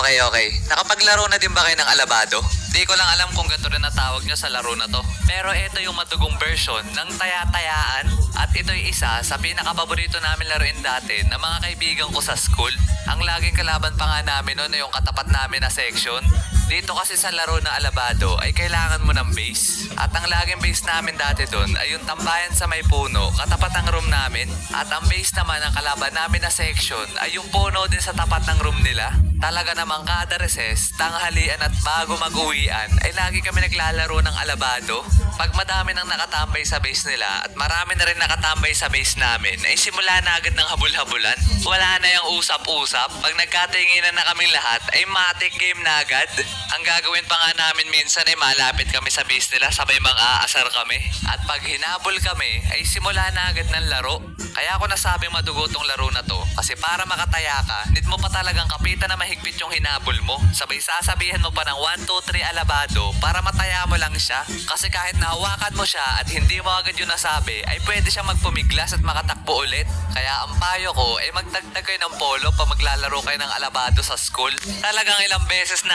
Okay. Nakapaglaro na din ba kayo ng alabado? Di ko lang alam kung ganito rin natawag nyo sa laro na to. Pero ito yung madugong version ng taya-tayaan. At ito'y isa sa pinakapaborito namin laruin dati ng mga kaibigan ko sa school. Ang laging kalaban pa nga namin noon yung katapat namin na section. Dito kasi sa laro na alabado ay kailangan mo ng base. At ang laging base namin dati doon ay yung tambayan sa may puno, katapat ng room namin. At ang base naman ng kalaban namin na section ay yung puno din sa tapat ng room nila. Talaga namang kada recess, tanghalian at bago mag-uwian ay lagi kami naglalaro ng alabado. Pag madami nang nakatambay sa base nila at marami na rin nakatambay sa base namin ay simula na agad ng habul-habulan. Wala na yung usap-usap. Pag nagkatinginan na kaming lahat ay matik game na agad. Ang gagawin pa nga namin minsan ay malapit kami sa base nila sabay mag-aasar kami. At pag hinabol kami ay simula na agad ng laro. Kaya ako nasabing madugo tong laro na to kasi para makataya ka, need mo pa talagang kapitan na mahigpit yung hinabol mo. Sabay sasabihan mo pa ng 1, 2, 3 alabado para mataya mo lang siya. Kasi kahit nahawakan mo siya at hindi mo agad yung nasabi, ay pwede siya magpumiglas at makatakbo ulit. Kaya ang payo ko ay magdagdag kayo ng polo pag maglalaro kayo ng alabado sa school. Talagang ilang beses na